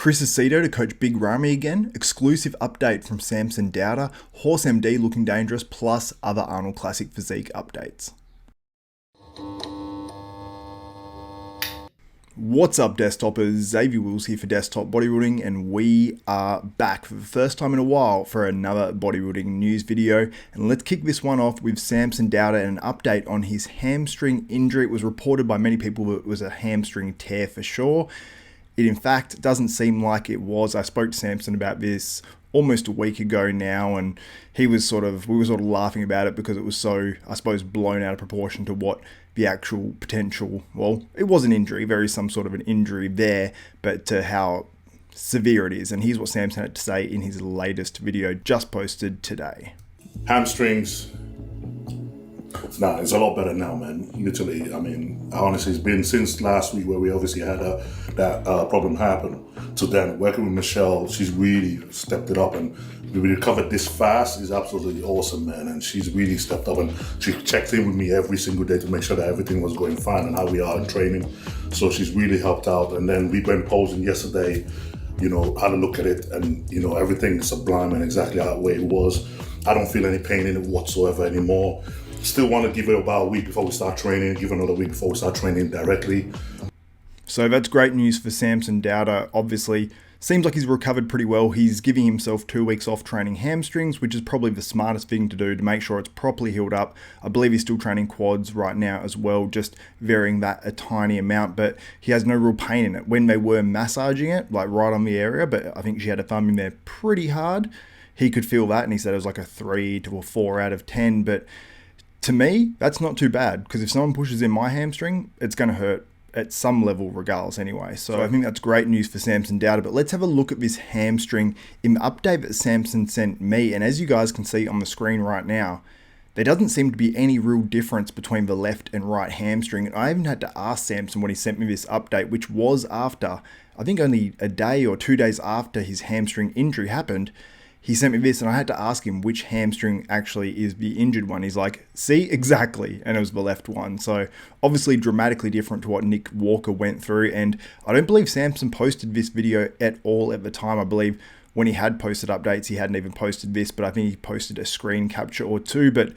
Chris Aceto to coach Big Ramy again, exclusive update from Samson Dauda, HorseMD looking dangerous, plus other Arnold Classic Physique updates. What's up, Desktopers? Xavier Wills here for Desktop Bodybuilding, and we are back for the first time in a while for another bodybuilding news video. And let's kick this one off with Samson Dauda and an update on his hamstring injury. It was reported by many people that it was a hamstring tear for sure. It in fact doesn't seem like it was. I spoke to Samson about this almost a week ago now, and we were sort of laughing about it because it was so, I suppose, blown out of proportion to what the actual potential, well, it was an injury, some sort of an injury there, but to how severe it is. And here's what Samson had to say in his latest video just posted today. Hamstrings, nah, it's a lot better now, man. Literally, I mean, honestly, it's been since last week where we obviously had that problem happen. To then working with Michelle, she's really stepped it up, and we recovered this fast is absolutely awesome, man. And she's really stepped up, and she checked in with me every single day to make sure that everything was going fine and how we are in training. So she's really helped out. And then we went posing yesterday, had a look at it, and everything is sublime and exactly how the way it was. I don't feel any pain in it whatsoever anymore. Still want to give it about a week before we start training, give another week before we start training directly. So that's great news for Samson Dauda. Obviously, seems like he's recovered pretty well. He's giving himself 2 weeks off training hamstrings, which is probably the smartest thing to do to make sure it's properly healed up. I believe he's still training quads right now as well, just varying that a tiny amount, but he has no real pain in it. When they were massaging it, like right on the area, but I think she had a thumb in there pretty hard, he could feel that, and he said it was like a 3 to a 4 out of 10, but to me, that's not too bad, because if someone pushes in my hamstring, it's going to hurt at some level regardless anyway. So I think that's great news for Samson Dauda. But let's have a look at this hamstring in the update that Samson sent me. And as you guys can see on the screen right now, there doesn't seem to be any real difference between the left and right hamstring. And I even had to ask Samson when he sent me this update, which was after, I think only a day or 2 days after his hamstring injury happened. He sent me this, and I had to ask him which hamstring actually is the injured one. He's like, see, exactly. And it was the left one. So obviously dramatically different to what Nick Walker went through. And I don't believe Samson posted this video at all at the time. I believe when he had posted updates, he hadn't even posted this, but I think he posted a screen capture or two. But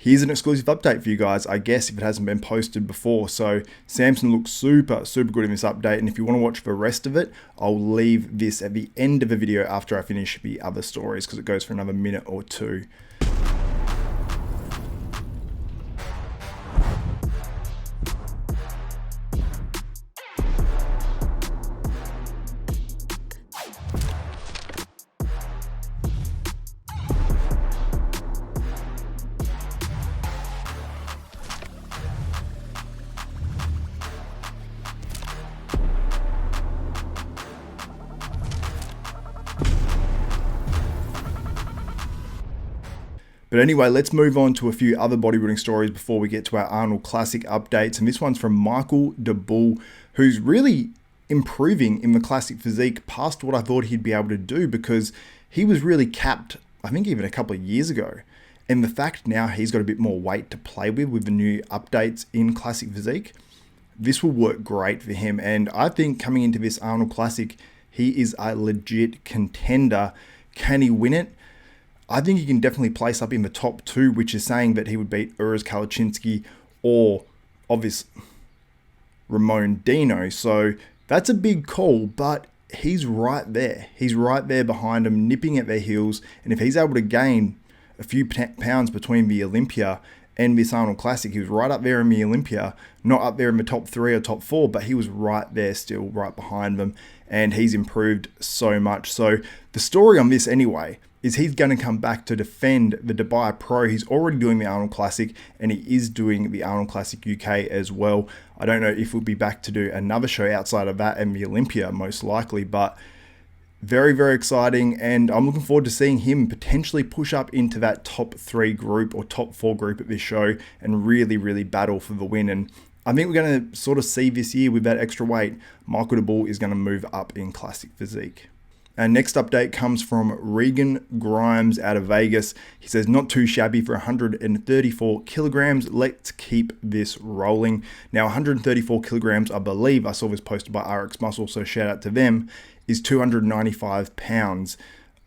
here's an exclusive update for you guys, I guess, if it hasn't been posted before. So Samson looks super, super good in this update. And if you want to watch the rest of it, I'll leave this at the end of the video after I finish the other stories, because it goes for another minute or two. But anyway, let's move on to a few other bodybuilding stories before we get to our Arnold Classic updates. And this one's from Michael Daboul, who's really improving in the Classic Physique past what I thought he'd be able to do, because he was really capped, I think even a couple of years ago. And the fact now he's got a bit more weight to play with the new updates in Classic Physique, this will work great for him. And I think coming into this Arnold Classic, he is a legit contender. Can he win it? I think he can definitely place up in the top 2, which is saying that he would beat Uros Kalachinsky or obviously Ramon Dino. So that's a big call, but he's right there. He's right there behind him, nipping at their heels. And if he's able to gain a few pounds between the Olympia and this Arnold Classic, he was right up there in the Olympia, not up there in the top 3 or top 4, but he was right there still, right behind them. And he's improved so much. So the story on this anyway is he's going to come back to defend the Dubai Pro. He's already doing the Arnold Classic, and he is doing the Arnold Classic UK as well. I don't know if we'll be back to do another show outside of that and the Olympia, most likely, but very, very exciting. And I'm looking forward to seeing him potentially push up into that top 3 group or top 4 group at this show and really, really battle for the win. And I think we're going to sort of see this year with that extra weight, Michael Daboul is going to move up in Classic Physique. And next update comes from Regan Grimes out of Vegas. He says, not too shabby for 134 kilograms. Let's keep this rolling. Now, 134 kilograms, I believe, I saw this posted by RX Muscle, so shout out to them, is 295 pounds.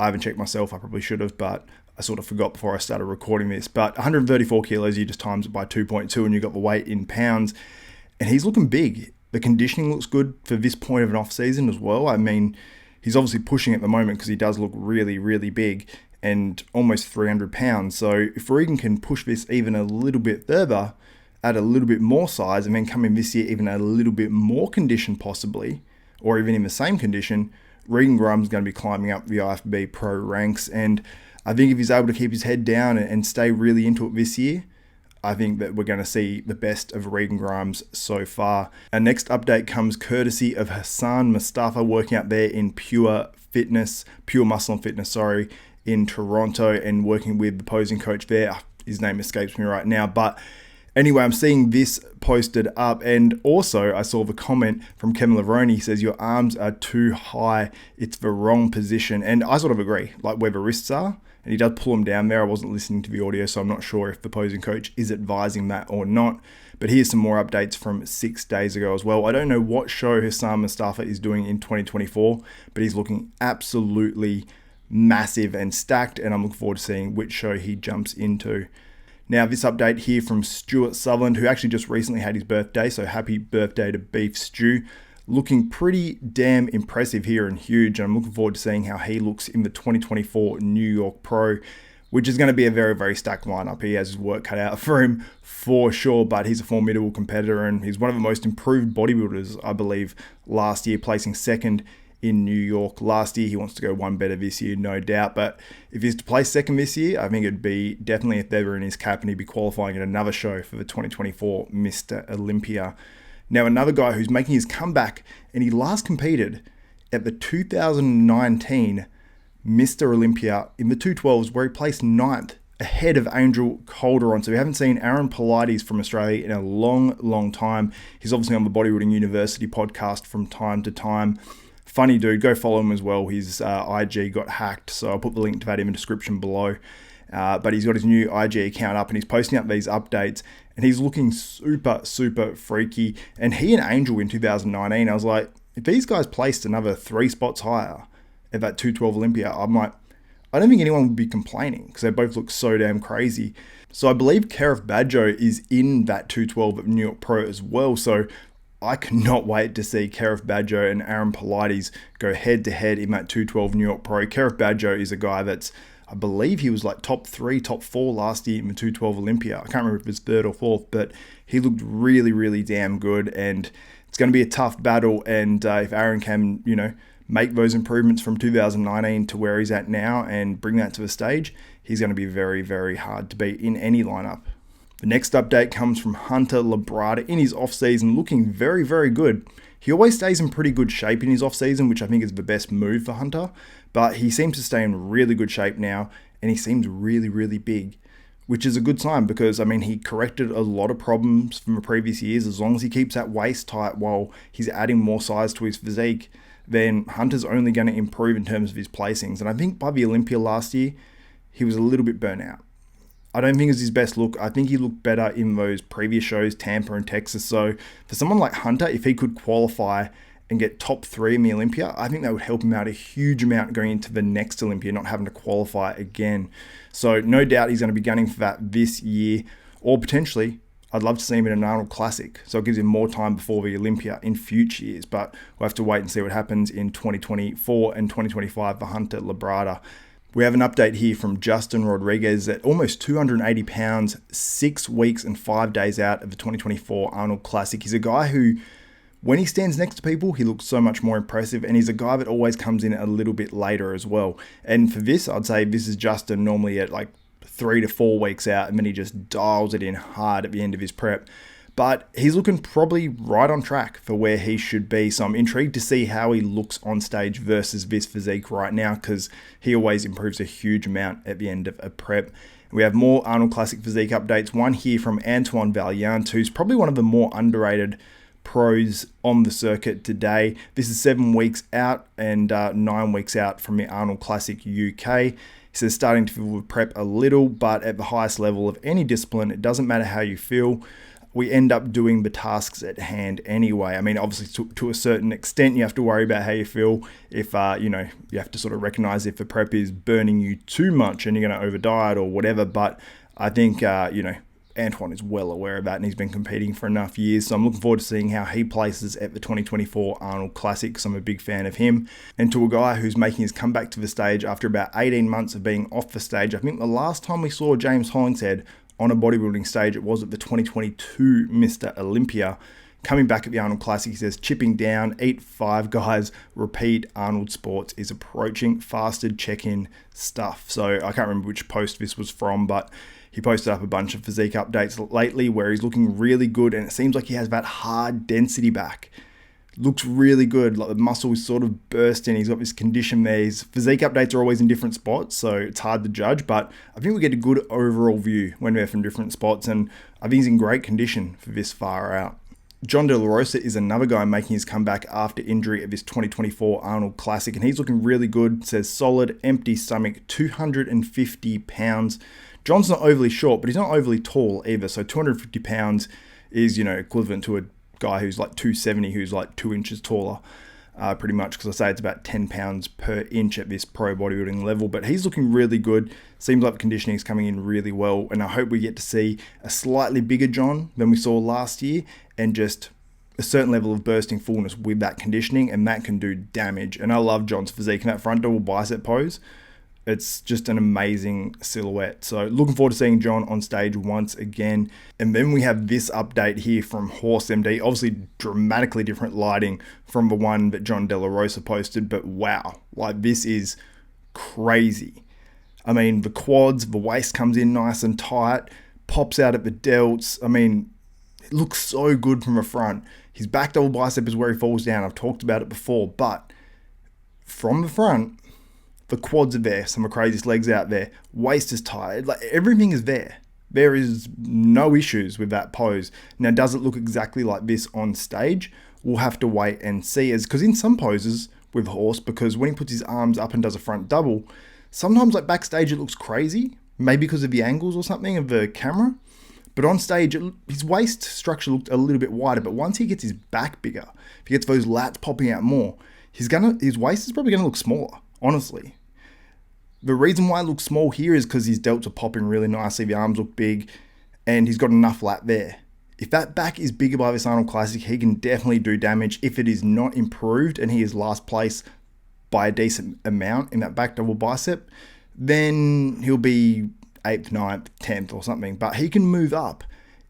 I haven't checked myself, I probably should have, but I sort of forgot before I started recording this. But 134 kilos, you just times it by 2.2 and you got the weight in pounds. And he's looking big. The conditioning looks good for this point of an off season as well. I mean, he's obviously pushing at the moment because he does look really, really big and almost 300 pounds. So if Regan can push this even a little bit further, add a little bit more size, and then come in this year even a little bit more condition possibly, or even in the same condition, Regan Grimes is going to be climbing up the IFBB Pro ranks. And I think if he's able to keep his head down and stay really into it this year, I think that we're going to see the best of Regan Grimes so far. Our next update comes courtesy of Hassan Mostafa, working out there in Pure Muscle and Fitness, in Toronto, and working with the posing coach there. His name escapes me right now, but anyway, I'm seeing this posted up, and also I saw the comment from Kevin Levrone. He says, your arms are too high, it's the wrong position. And I sort of agree, like where the wrists are, and he does pull them down there. I wasn't listening to the audio, so I'm not sure if the posing coach is advising that or not. But here's some more updates from 6 days ago as well. I don't know what show Hassan Mostafa is doing in 2024, but he's looking absolutely massive and stacked, and I'm looking forward to seeing which show he jumps into. Now, this update here from Stuart Sutherland, who actually just recently had his birthday, so happy birthday to Beef Stew. Looking pretty damn impressive here and huge, and I'm looking forward to seeing how he looks in the 2024 New York Pro, which is going to be a very, very stacked lineup. He has his work cut out for him for sure, but he's a formidable competitor, and he's one of the most improved bodybuilders, I believe, last year, placing second in New York last year. He wants to go one better this year, no doubt. But if he's to place second this year, I think it'd be definitely a feather in his cap, and he'd be qualifying at another show for the 2024 Mr. Olympia. Now, another guy who's making his comeback, and he last competed at the 2019 Mr. Olympia in the 212s, where he placed 9th ahead of Angel Calderon. So we haven't seen Aaron Pilates from Australia in a long, long time. He's obviously on the Bodybuilding University podcast from time to time. Funny dude, go follow him as well. His IG got hacked, so I'll put the link to that in the description below. But he's got his new IG account up, and he's posting up these updates, and he's looking super, super freaky. And he and Angel in 2019, I was like, if these guys placed another 3 spots higher at that 212 Olympia, I'm like, I don't think anyone would be complaining, because they both look so damn crazy. So I believe Kerif Badjo is in that 212 at New York Pro as well, so I cannot wait to see Kerif Badjo and Aaron Pilates go head-to-head in that 212 New York Pro. Kerif Badjo is a guy that's, I believe he was like top 3, top 4 last year in the 212 Olympia. I can't remember if it was 3rd or 4th, but he looked really, really damn good, and it's going to be a tough battle. And if Aaron can, make those improvements from 2019 to where he's at now and bring that to the stage, he's going to be very, very hard to beat in any lineup. The next update comes from Hunter Labrada in his off-season, looking very, very good. He always stays in pretty good shape in his off-season, which I think is the best move for Hunter, but he seems to stay in really good shape now, and he seems really, really big, which is a good sign because, he corrected a lot of problems from the previous years. As long as he keeps that waist tight while he's adding more size to his physique, then Hunter's only going to improve in terms of his placings. And I think by the Olympia last year, he was a little bit burnt out. I don't think it was his best look. I think he looked better in those previous shows, Tampa and Texas. So for someone like Hunter, if he could qualify and get top 3 in the Olympia, I think that would help him out a huge amount going into the next Olympia, not having to qualify again. So no doubt he's going to be gunning for that this year, or potentially I'd love to see him in an Arnold Classic. So it gives him more time before the Olympia in future years, but we'll have to wait and see what happens in 2024 and 2025 for Hunter Labrada. We have an update here from Justin Rodriguez at almost 280 pounds, 6 weeks and 5 days out of the 2024 Arnold Classic. He's a guy who, when he stands next to people, he looks so much more impressive, and he's a guy that always comes in a little bit later as well. And for this, I'd say this is Justin normally at like 3 to 4 weeks out, and then he just dials it in hard at the end of his prep. But he's looking probably right on track for where he should be. So I'm intrigued to see how he looks on stage versus this physique right now, because he always improves a huge amount at the end of a prep. We have more Arnold Classic physique updates. One here from Antoine Vaillant, who's probably one of the more underrated pros on the circuit today. This is 7 weeks out and 9 weeks out from the Arnold Classic UK. He says starting to feel with prep a little, but at the highest level of any discipline, it doesn't matter how you feel. we end up doing the tasks at hand anyway. I mean, obviously to a certain extent, you have to worry about how you feel if, you have to sort of recognize if the prep is burning you too much and you're going to over diet or whatever. But I think, Antoine is well aware of that, and he's been competing for enough years. So I'm looking forward to seeing how he places at the 2024 Arnold Classic, because I'm a big fan of him. And to a guy who's making his comeback to the stage after about 18 months of being off the stage. I think the last time we saw James Hollingshead on a bodybuilding stage, it was at the 2022 Mr. Olympia. Coming back at the Arnold Classic, he says, chipping down, eat 5 guys, repeat. Arnold Sports is approaching fasted check-in stuff. So I can't remember which post this was from, but he posted up a bunch of physique updates lately where he's looking really good, and it seems like he has that hard density back. Looks really good, like the muscle is sort of bursting. He's got this condition there. His physique updates are always in different spots, so it's hard to judge, but I think we get a good overall view when they're from different spots, and I think he's in great condition for this far out. John De La Rosa is another guy making his comeback after injury at this 2024 Arnold Classic, and he's looking really good. It says solid, empty stomach, 250 pounds. John's not overly short, but he's not overly tall either. So 250 pounds is, equivalent to a guy who's like 270, who's like 2 inches taller, pretty much, because I say it's about 10 pounds per inch at this pro bodybuilding level. But he's looking really good. Seems like the conditioning is coming in really well. And I hope we get to see a slightly bigger John than we saw last year, and just a certain level of bursting fullness with that conditioning, and that can do damage. And I love John's physique in that front double bicep pose. It's just an amazing silhouette. So looking forward to seeing John on stage once again. And then we have this update here from HorseMD. Obviously dramatically different lighting from the one that John De La Rosa posted, but wow, like this is crazy. I mean, the quads, the waist comes in nice and tight, pops out at the delts. I mean, it looks so good from the front. His back double bicep is where he falls down. I've talked about it before, but from the front, the quads are there, some of the craziest legs out there. Waist is tight. Like, everything is there. There is no issues with that pose. Now, does it look exactly like this on stage? We'll have to wait and see. Because in some poses with Horse, because when he puts his arms up and does a front double, sometimes like backstage it looks crazy, maybe because of the angles or something of the camera. But on stage, his waist structure looked a little bit wider. But once he gets his back bigger, if he gets those lats popping out more, his waist is probably going to look smaller, honestly. The reason why it looks small here is because his delts are popping really nicely, the arms look big, and he's got enough lat there. If that back is bigger by this Arnold Classic, he can definitely do damage. If it is not improved and he is last place by a decent amount in that back double bicep, then he'll be 8th, 9th, 10th or something. But he can move up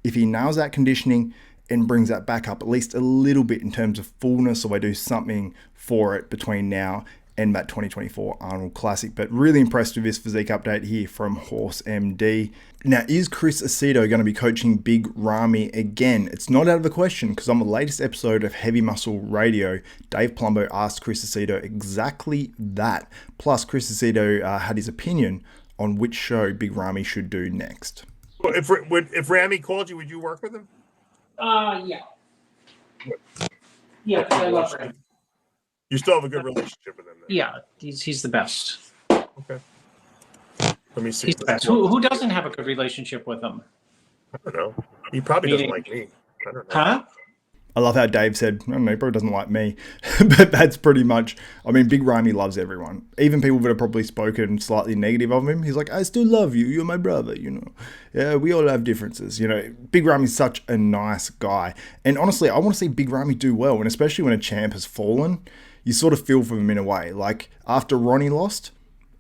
if he nails that conditioning and brings that back up at least a little bit in terms of fullness, or I do something for it between now and that 2024 Arnold Classic. But really impressed with this physique update here from HorseMD. Now, is Chris Aceto going to be coaching Big Ramy again? It's not out of the question, because on the latest episode of Heavy Muscle Radio, Dave Palumbo asked Chris Aceto exactly that. Plus, Chris Aceto had his opinion on which show Big Ramy should do next. Well, if Ramy called you, would you work with him? Yeah. Yeah, I love him. You still have a good relationship with him then? Yeah, he's the best. Okay. Let me see. He's the best. Who doesn't have a good relationship with him? I don't know. He probably doesn't like me. I don't know. Huh? I love how Dave said, I don't know, he probably doesn't like me. But that's pretty much, I mean, Big Ramy loves everyone. Even people that have probably spoken slightly negative of him. He's like, I still love you. You're my brother, Yeah, we all have differences. Big Ramy's such a nice guy. And honestly, I want to see Big Ramy do well. And especially when a champ has fallen, you sort of feel for him in a way. Like, after Ronnie lost,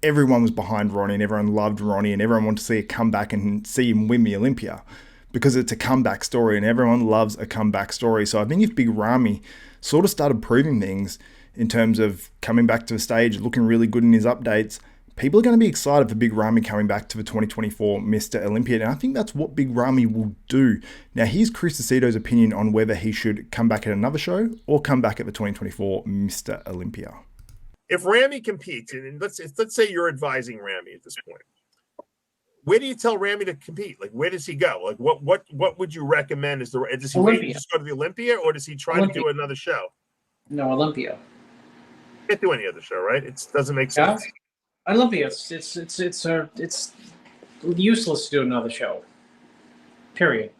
everyone was behind Ronnie and everyone loved Ronnie and everyone wanted to see a comeback and see him win the Olympia, because it's a comeback story and everyone loves a comeback story. So I think if Big Ramy sort of started proving things in terms of coming back to the stage, looking really good in his updates, people are going to be excited for Big Ramy coming back to the 2024 Mr. Olympia. And I think that's what Big Ramy will do. Now, here's Chris Aceto's opinion on whether he should come back at another show or come back at the 2024 Mr. Olympia. If Ramy competes, and let's say you're advising Ramy at this point, where do you tell Ramy to compete? Like, where does he go? Like, what would you recommend? Does he wait and just go to the Olympia, or does he try to do another show? No, Olympia. Can't do any other show, right? It doesn't make sense. Yeah? Olympia. It's useless to do another show. Period.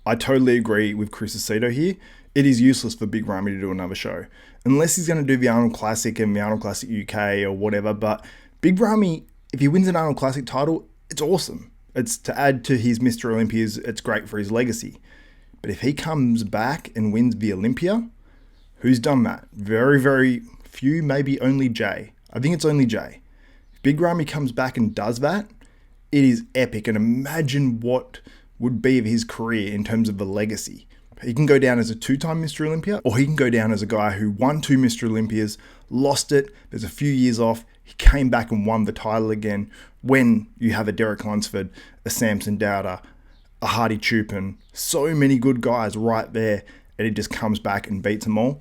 I totally agree with Chris Aceto here. It is useless for Big Ramy to do another show. Unless he's going to do the Arnold Classic and the Arnold Classic UK or whatever. But Big Ramy, if he wins an Arnold Classic title, it's awesome. It's to add to his Mr. Olympias. It's great for his legacy. But if he comes back and wins the Olympia, who's done that? Very, very few, maybe only Jay. I think it's only Jay. If Big Ramy comes back and does that, it is epic. And imagine what would be of his career in terms of the legacy. He can go down as a 2-time Mr. Olympia, or he can go down as a guy who won 2 Mr. Olympias, lost it, there's a few years off, he came back and won the title again when you have a Derek Lunsford, a Samson Dauda, a Hardy Chupin, so many good guys right there, and he just comes back and beats them all.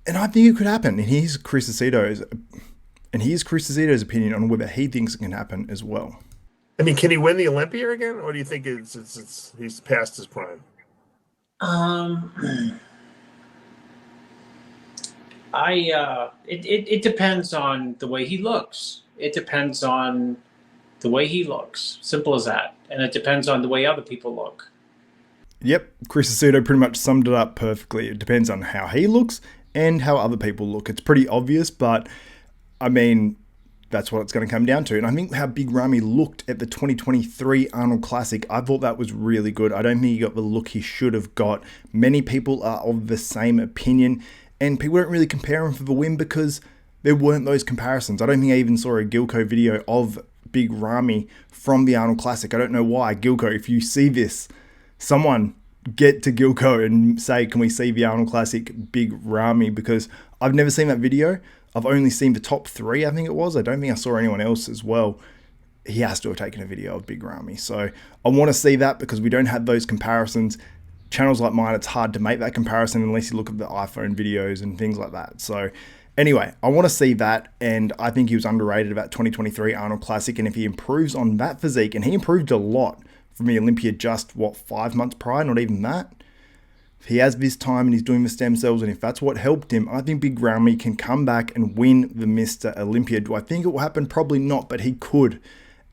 And I think it could happen. And here's Chris Aceto's opinion on whether he thinks it can happen as well. I mean, can he win the Olympia again, or do you think he's past his prime? It depends on the way he looks. It depends on the way he looks. Simple as that. And it depends on the way other people look. Yep, Chris Aceto pretty much summed it up perfectly. It depends on how he looks and how other people look. It's pretty obvious, but I mean, that's what it's going to come down to. And I think how Big Ramy looked at the 2023 Arnold Classic, I thought that was really good. I don't think he got the look he should have got. Many people are of the same opinion, and people don't really compare him for the win because there weren't those comparisons. I don't think I even saw a Gilco video of Big Ramy from the Arnold Classic. I don't know why. Gilco, if you see this, someone get to Gilco and say, can we see the Arnold Classic Big Ramy? Because I've never seen that video. I've only seen the top 3, I think it was. I don't think I saw anyone else as well. He has to have taken a video of Big Ramy. So I want to see that because we don't have those comparisons. Channels like mine, it's hard to make that comparison unless you look at the iPhone videos and things like that. So anyway, I want to see that, and I think he was underrated about 2023 Arnold Classic, and if he improves on that physique, and he improved a lot from the Olympia just, 5 months prior, not even that. If he has this time and he's doing the stem cells, and if that's what helped him, I think Big Ramy can come back and win the Mr. Olympia. Do I think it will happen? Probably not, but he could,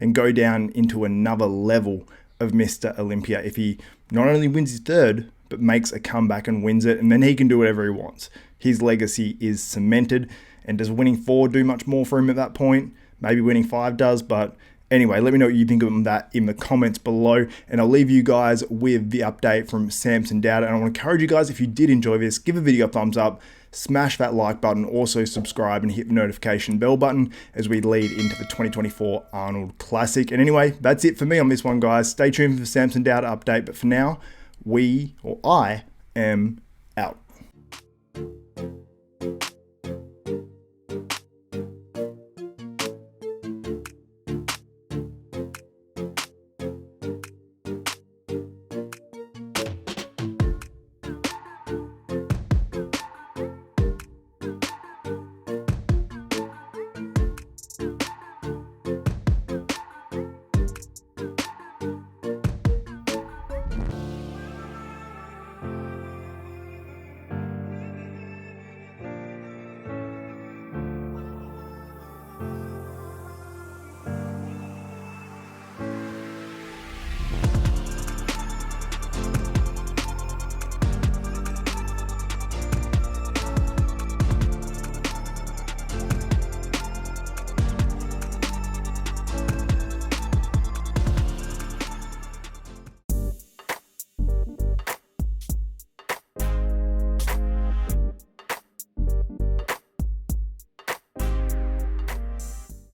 and go down into another level of Mr. Olympia if he not only wins his 3rd, but makes a comeback and wins it, and then he can do whatever he wants. His legacy is cemented, and does winning 4 do much more for him at that point? Maybe winning 5 does, but anyway, let me know what you think of that in the comments below, and I'll leave you guys with the update from Samson Dauda. And I want to encourage you guys, if you did enjoy this, give the video a thumbs up, smash that like button, also subscribe and hit the notification bell button as we lead into the 2024 Arnold Classic. And anyway, that's it for me on this one, guys. Stay tuned for the Samson Dauda update, but for now, I am out.